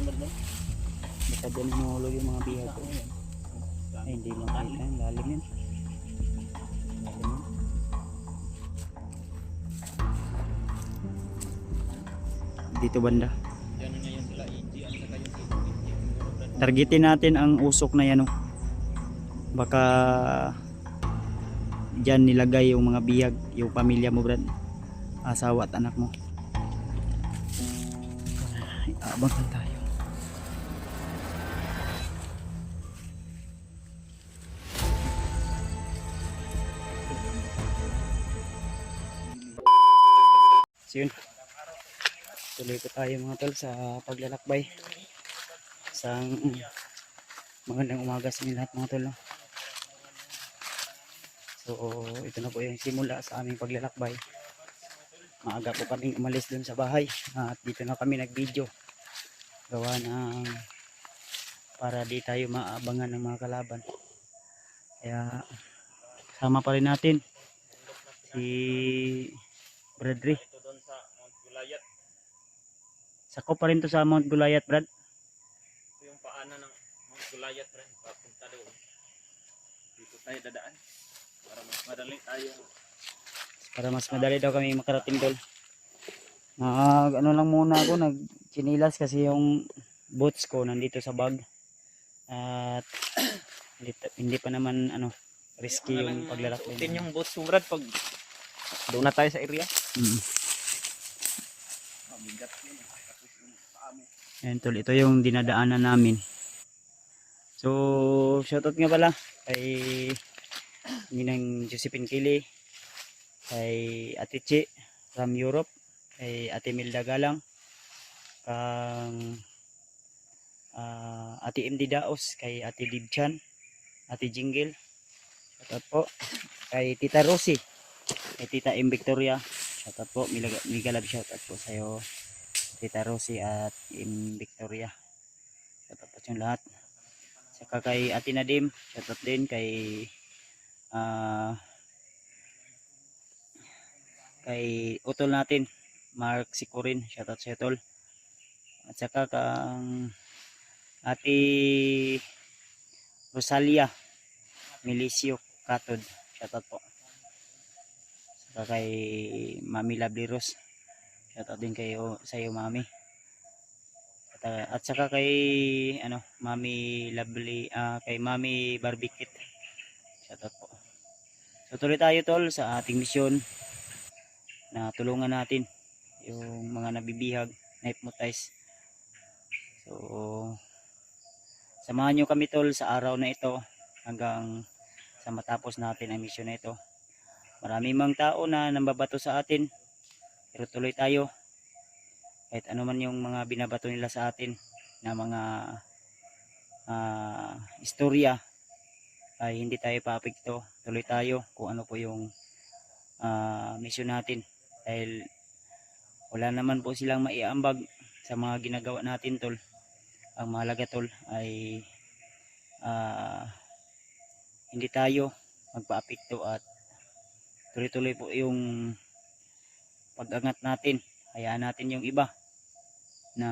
Baka dyan hinuhulog yung mga bihag ko. Ay, hindi makita. Ang lalim yun. Lalim yun. Dito banda. Targetin natin ang usok na yan. Oh. Baka dyan nilagay yung mga bihag, yung pamilya mo, Brad. Asawa at anak mo. Ay, abang tayo. So yun, tuloy ko tayo mga tol sa paglalakbay. Isang magandang umaga sa inyo lahat mga tol. No? So ito na po yung simula sa aming paglalakbay. Maaga po kaming umalis dun sa bahay at dito na kami nag-video. Gawa ng para di tayo maabangan ng mga kalaban. Kaya sama pa rin natin si Bradry. Sako pa rin to sa Mount Gulayat, Brad. Ito yung paanan ng Mount Gulayat, Brad. Papunta doon. Dito tayo dadaan. Para mas madali tayo. Para mas madali daw kami makarating doon. Ano lang muna ako, nagchinilas kasi yung boots ko nandito sa bag. At hindi pa naman risky yung paglalakbay. Suotin yung boots mo, Brad, pag doon na tayo sa area. Mabigat yun. Ayan tol, ito yung dinadaanan namin. So, shoutout nga pala kay Ninang Josephine Kili, kay Ate Chi from Europe, kay Ate Milda Galang, kang Ate MD Daos, kay Ate Dibchan, Ate Jingle, shoutout po, kay Tita Rosie, kay Tita M. Victoria, shoutout po, migalab shoutout po sa'yo Tita Rosie at M. Victoria, shoutout po yung lahat. Saka kay Ate Nadim, shoutout din kay kay utol natin Mark Sikurin, shoutout sa utol. At saka kang Ate Rosalia Milicio Katod, shoutout po. Saka kay Mami Lovely Rose, shoutout din kayo sa iyo Mami. At saka kay Mami Lovely, kay Mami Barbikit, shoutout po. So tuloy tayo tol sa ating misyon na tulungan natin yung mga nabibihag, na-hypnotize. So samahan nyo kami tol sa araw na ito hanggang sa matapos natin ang misyon na ito. Marami mang tao na nambabato sa atin, pero tuloy tayo kahit ano man yung mga binabato nila sa atin na mga istorya, ay hindi tayo paapekto. Tuloy tayo kung ano po yung misyon natin, dahil wala naman po silang maiambag sa mga ginagawa natin tol. Ang mahalaga tol ay hindi tayo magpaapekto at tuloy-tuloy po yung pag-angat natin. Hayaan natin yung iba na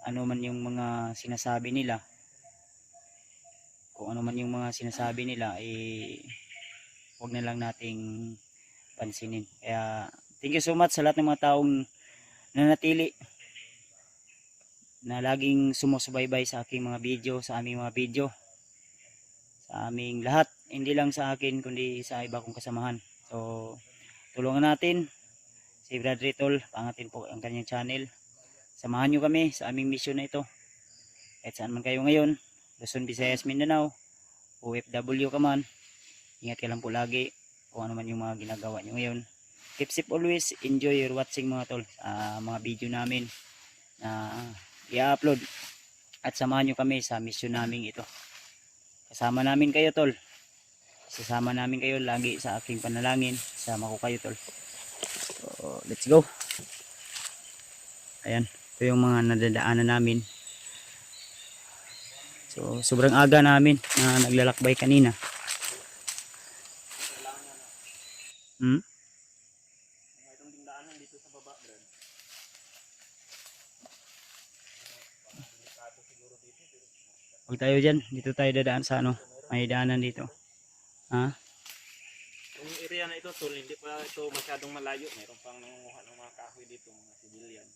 ano man yung mga sinasabi nila, kung ano man yung mga sinasabi nila, huwag na lang nating pansinin. Kaya thank you so much sa lahat ng mga taong nanatili na laging sumusubaybay sa aking mga video, sa aming mga video, sa aming lahat, hindi lang sa akin kundi sa iba kong kasamahan. So tulungan natin si Bradry tol, pangatin po ang kanyang channel. Samahan nyo kami sa aming mission na ito. Kahit saan man kayo ngayon, Luzon, Visayas, Mindanao, OFW ka man, ingat ka lang po lagi kung ano man yung mga ginagawa nyo ngayon. Keep safe always, enjoy your watching mga tol sa mga video namin na i-upload. At samahan nyo kami sa mission namin ito. Kasama namin kayo tol. Sasama namin kayo lagi sa aking panalangin. Sama ko kayo tol. So, let's go. Ayan, ito yung mga nadadaanan namin. So, sobrang aga namin na naglalakbay kanina. Mayroong ding daanan dito sa baba, Brad. Huwag tayo dyan. Dito tayo dadaan sa ano. May daanan dito. Ha? Yung area na ito, tol, hindi pa ito masyadong malayo. Mayroon pang nangunguha ng mga kahoy dito, mga civilian.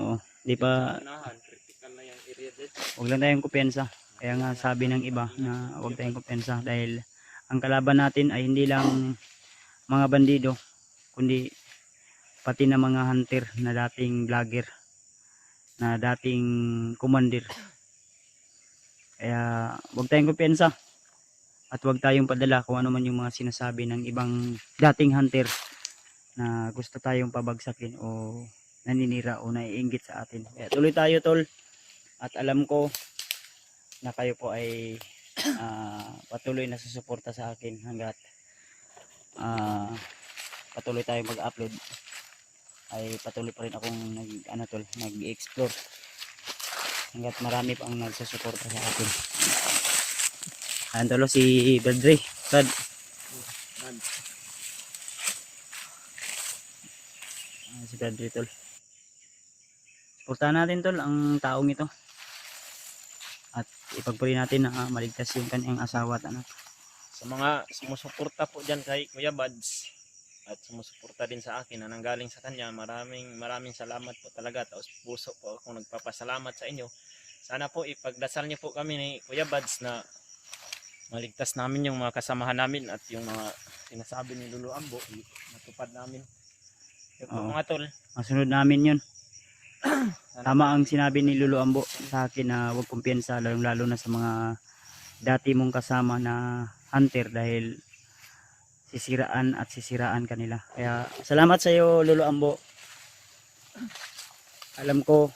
Oo. Di pa, Sa unahan, critical na yung area dito. huwag lang tayong kumpiyansa. Kaya nga sabi ng iba na huwag tayong kumpiyansa dahil ang kalaban natin ay hindi lang mga bandido, kundi pati na mga hunter na dating vlogger, na dating commander. Kaya huwag tayong kumpiyansa at huwag tayong padala kung ano man yung mga sinasabi ng ibang dating hunter na gusto tayong pabagsakin o naninira o naiinggit sa atin. Kaya tuloy tayo, tol, at alam ko na kayo po ay patuloy na susuporta sa akin hanggat patuloy tayo mag-upload, ay patuloy pa rin akong nag-explore hanggat marami pang nagsusuporta sa akin. Ayan, tolo si Bradre. Brad, si Bradre, tol. Suportahan natin, tol, ang taong ito at ipagpuri natin na maligtas yung kanyang asawa at anak. Sa mga sumusuporta po dyan kay Kuya Buds at sumusuporta din sa akin na nanggaling sa kanya, maraming salamat po talaga. Taos puso po akong nagpapasalamat sa inyo. Sana po ipagdasal niyo po kami ni Kuya Buds na maligtas namin yung mga kasamahan namin at yung mga sinasabi ni Lolo Ambo, matupad namin. Yun po, Oo. mga tol. Masunod namin yun. Tama ang sinabi ni Lolo Ambo sa akin na huwag kumpiyansa, lalo na sa mga dati mong kasama na hunter dahil sisiraan kanila. Kaya salamat sa iyo, Lolo Ambo. Alam ko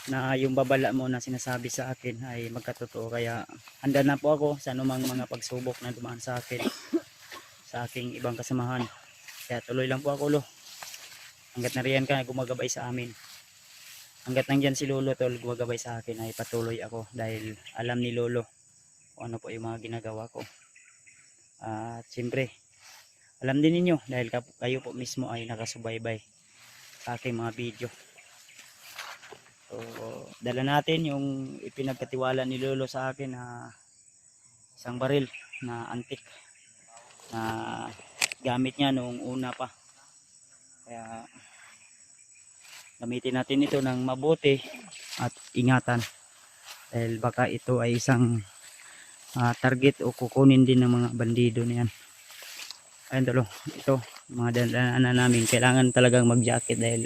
na yung babala mo na sinasabi sa akin ay magkatotoo, kaya handa na po ako sa anumang mga pagsubok na dumaan sa akin sa aking ibang kasamahan. Kaya tuloy lang po ako, lo. Hanggat nariyan ka, gumagabay sa amin. Hanggat nandyan si Lolo, tol, gumagabay sa akin, ay patuloy ako dahil alam ni Lolo kung ano po yung mga ginagawa ko. At siyempre, alam din ninyo dahil kayo po mismo ay nakasubaybay sa aking mga video. So, dala natin yung ipinagkatiwala ni Lolo sa akin na isang baril na antik na gamit niya noong una pa. Kaya gamitin natin ito ng mabuti at ingatan dahil baka ito ay isang target o kukunin din ng mga bandido niyan. Ayun, tolo, ito mga dadaanan namin, kailangan talagang mag-jacket dahil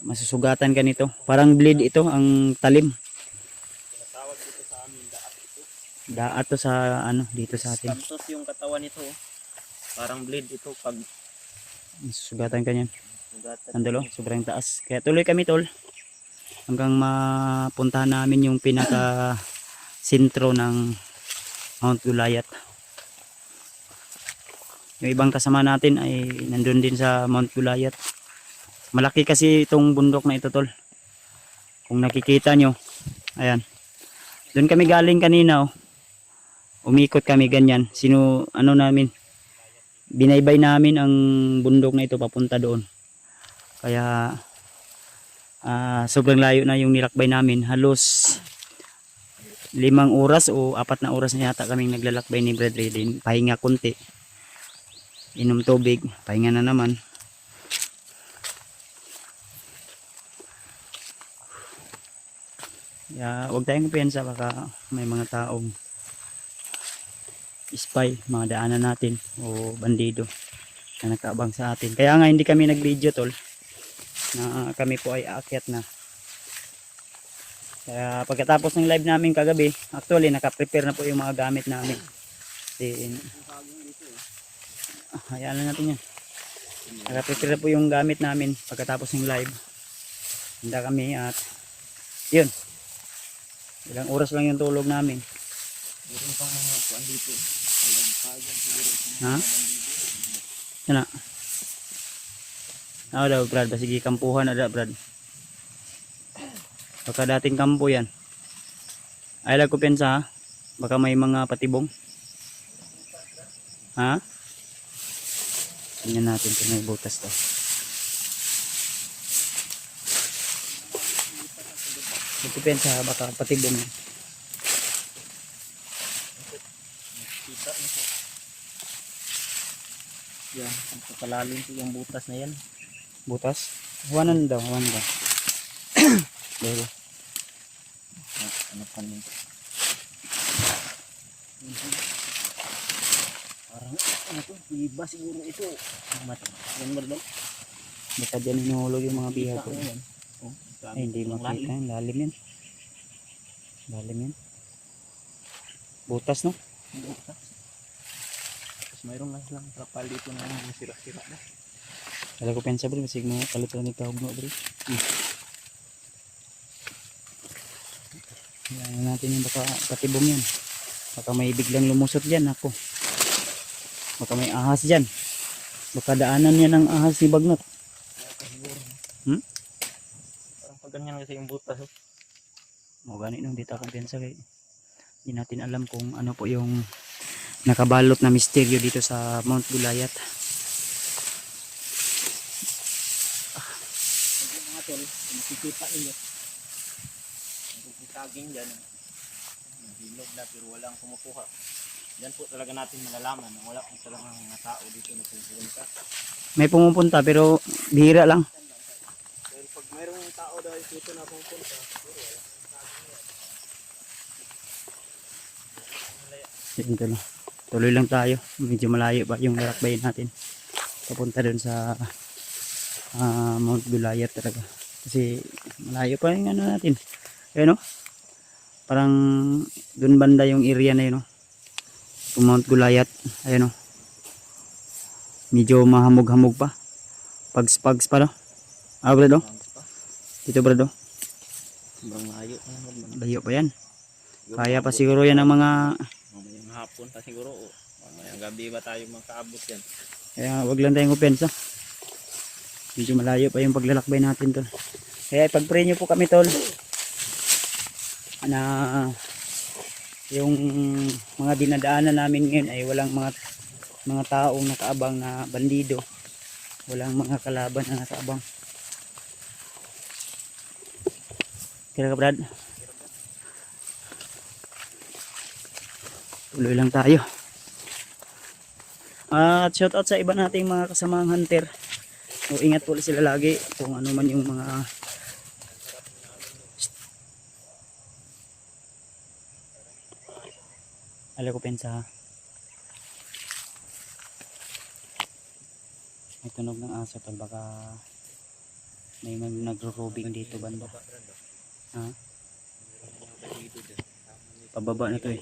masusugatan ka nito. Parang blade ito, ang talim. Tinatawag dito sa amin, daat ito. Daat to sa ano, dito sa atin. Santos yung katawan nito. Parang blade ito pag Masusugatan ka niyan. sugatan. Andalo, sobrang taas. Kaya tuloy kami, tol, hanggang mapuntahan namin yung pinaka sentro ng Mount Gulayat. Yung ibang kasama natin ay nandun din sa Mount Gulayat. Malaki kasi itong bundok na ito, tol. Kung nakikita nyo, ayan. Doon kami galing kanina, oh. Umikot kami ganyan. Binaybay namin ang bundok na ito papunta doon. Kaya sobrang layo na yung nilakbay namin. Halos 5 oras o 4 na oras na yata kaming naglalakbay ni Bradre din. Pahinga konti. Inom tubig, pahinga na naman. Huwag tayong kumpiyansa, baka may mga taong spy, mga daanan natin o bandido na nakaabang sa atin. Kaya nga hindi kami nag-video, tol, na kami po ay aakyat na. Kaya pagkatapos ng live namin kagabi, actually naka-prepare na po yung mga gamit namin. Hayaan na natin yan. Naka-prepare na po yung gamit namin pagkatapos ng live. Handa kami at yun. Ilang oras lang yung tulog namin. Meron pang mga kuan dito. Ha? Yan na. Ako daw, Brad. Sige, kampuhan na daw, Brad. Baka dating kampo yan. Ay, lang ko pensa, ha? Baka may mga patibong. Ha? Tingnan natin kung may butas to. Depensa baka patibong. Kita na po. Yan, palalim po yung butas na yan. Butas. Huwanan daw, huwanan daw. Dito. Ano pa niyo? Parang ano to, iba siguro ito. Yan ba daw? Baka dyan hinuhulog yung mga bihaw ko. Yan. Oh, Ay, hindi makita. Lalim yan. Lalim yan. Butas, no? Butas. Tapos mayroon lang silang trapal dito na yung sira-sira na. Kala ko pensa bro, masig mo kalutan ni kahugno bro. Yan natin yung baka patibong yan. Baka may biglang lumusot dyan ako. Baka may ahas dyan. Baka daanan yan ng ahas ni Bagnot. Hmm? Parang pag ganyan kasi yung butas. O ganit nung dito akong pensa kay hindi natin alam kung ano po yung nakabalot na misteryo dito sa Mount Gulayat. Mga tol, makikita ninyo. Ang saging dyan. Nahilog na pero walang kumukuha. Yan po talaga natin malalaman na wala po talaga mga tao dito na pupunta. May pumupunta pero bihira lang. Dahil pag mayroong tao dahil dito na pupunta, siguro wala. Ito lang. Tuloy lang tayo. Medyo malayo pa yung lalakbayin natin. Papunta dun sa Mount Gulayat talaga. Kasi malayo pa yung ano natin. Ayun o. Parang dun banda yung area na yun o. Yung Mount Gulayat. Ayun o. Medyo mahamog-hamog pa. Pags-pags pa no. Ah, brado. Dito brado. Sobrang layo. Layo pa yan. Kaya pa siguro yan ang mga... Mamayang hapon pa siguro. O mamayang gabi ba tayo makaabot yan? Kaya wag lang tayong opensa. Medyo malayo pa yung paglalakbay natin tol. Kaya ipag-pray nyo po kami tol. Na yung mga dinadaanan namin ngayon ay walang mga taong nakaabang na bandido. Walang mga kalaban na nakaabang. Kaya ka Brad? Tuloy lang tayo. At shout out sa iba nating mga kasamang hunter. So, ingat po sila lagi kung ano man yung mga alam ko pensa. May tunog ng aso tol, baka may nagro-robing dito banda. Ha? Pababa na to eh.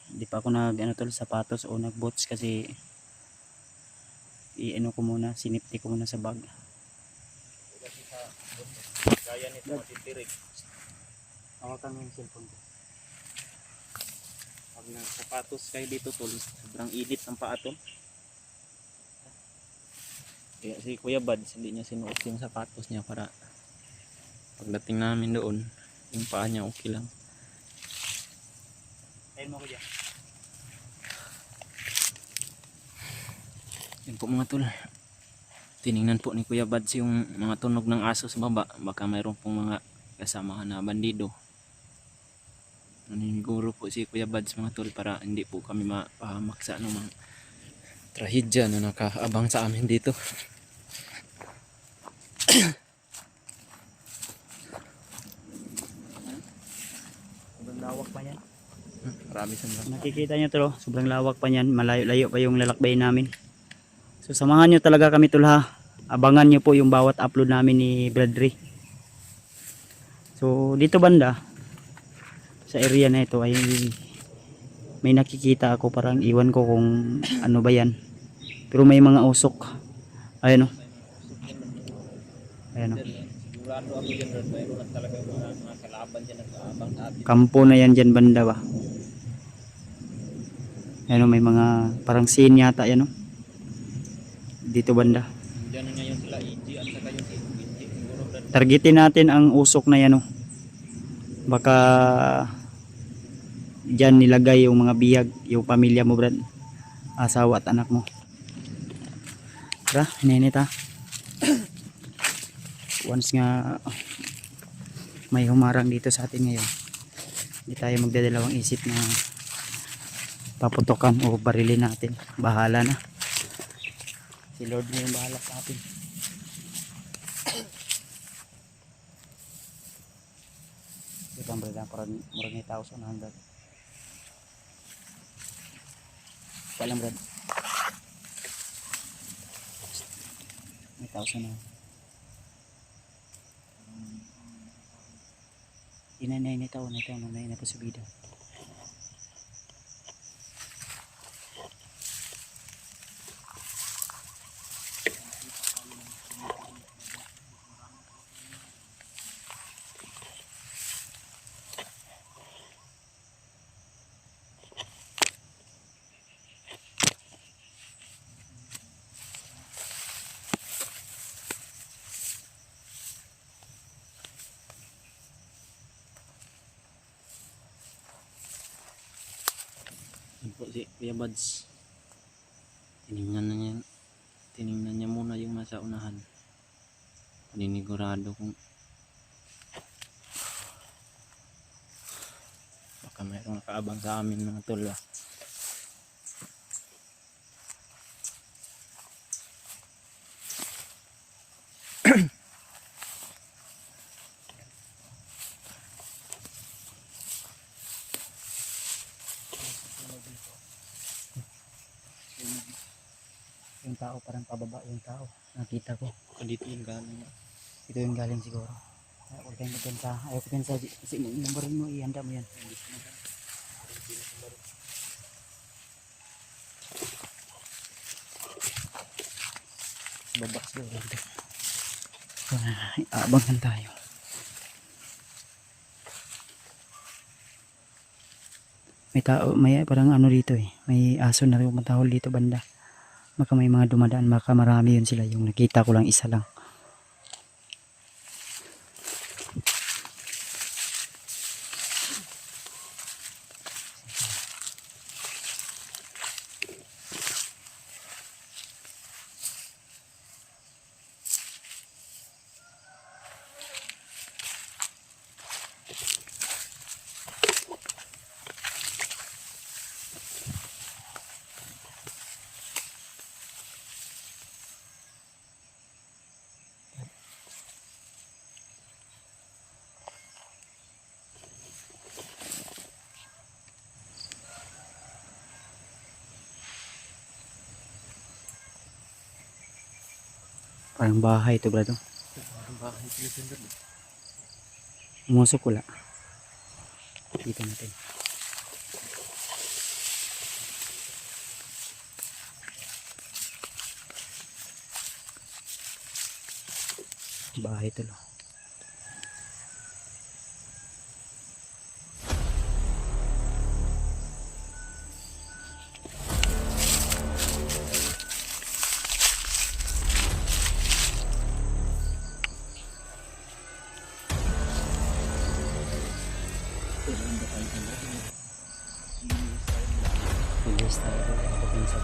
Hindi pa ako nag ano tol, sapatos o nag boots kasi i-ano ko muna, sinipti ko muna sa bag. Kaya nito matitirik. Hawakan mo yung cellphone ko. Pag nagsapatos kayo dito tol, sobrang init ng paa tol. Kaya si Kuya Bads hindi niya sinuot yung sapatos niya para pagdating namin doon, yung paa niya okay lang. Tayo mo ko dyan. Yan po mga tol. Tiningnan po ni Kuya Bads yung mga tunog ng aso sa baba. Baka mayroon pong mga kasamahan na bandido. Naniguro po si Kuya Bads mga tol para hindi po kami mapahamak sa anumang trahedya na nakaabang sa amin dito. Sobrang lawak pa yan. Marami sa mga. Nakikita nyo to, sobrang lawak pa yan. Malayo-layo pa yung lalakbay namin. So samahan nyo talaga kami tol ha. Abangan nyo po yung bawat upload namin ni Bradry. So dito banda sa area na ito ay may nakikita ako, parang iwan ko kung ano ba yan. Pero may mga usok. Ayan o. Ayan o. Sigurado ako dyan rin. Mayroon talaga mga kalaban dyan nag-aabang sa atin. Kampo na yan dyan banda ba. Ayan o, may mga parang scene yata yan o. Dito banda. Diyan ngayon sila EG at saka yung EG. Siguro Targetin natin ang usok na yan o. Baka dyan nilagay yung mga biyag, yung pamilya mo Brad, asawa at anak mo. Tara, ninit ha. Once nga may humarang dito sa atin ngayon, hindi tayo magdadalawang isip na paputokan o barilin natin. Bahala na, si Lord na yung bahala sa atin. Ibang brada, parang murang 1,100 palang brad, 1,000 na. Inanay na taon na ito, nanay na po sa bida. Yan po si Kuya Buds. Tiningnan niya muna yung nasa unahan. Paninigurado kung baka mayroong nakaabang sa amin mga tol. Yung tao, parang pababa yung tao, nakita ko. Dito yung galing. Ito yung galing siguro. Ayaw ko pensa. Ayaw ko pensa. Kasi numberin mo, ihanda mo yan. Baba siguro dito. Abangan tayo. May tao, may parang ano dito eh. May aso na rin matahol dito banda. Baka may mga dumadaan, baka marami yun sila. Yung nakita ko lang isa lang. Parang bahay ito, brado. Umusok wala. Dito natin. Bahay ito lo. Bilis tayo. Ako pinsa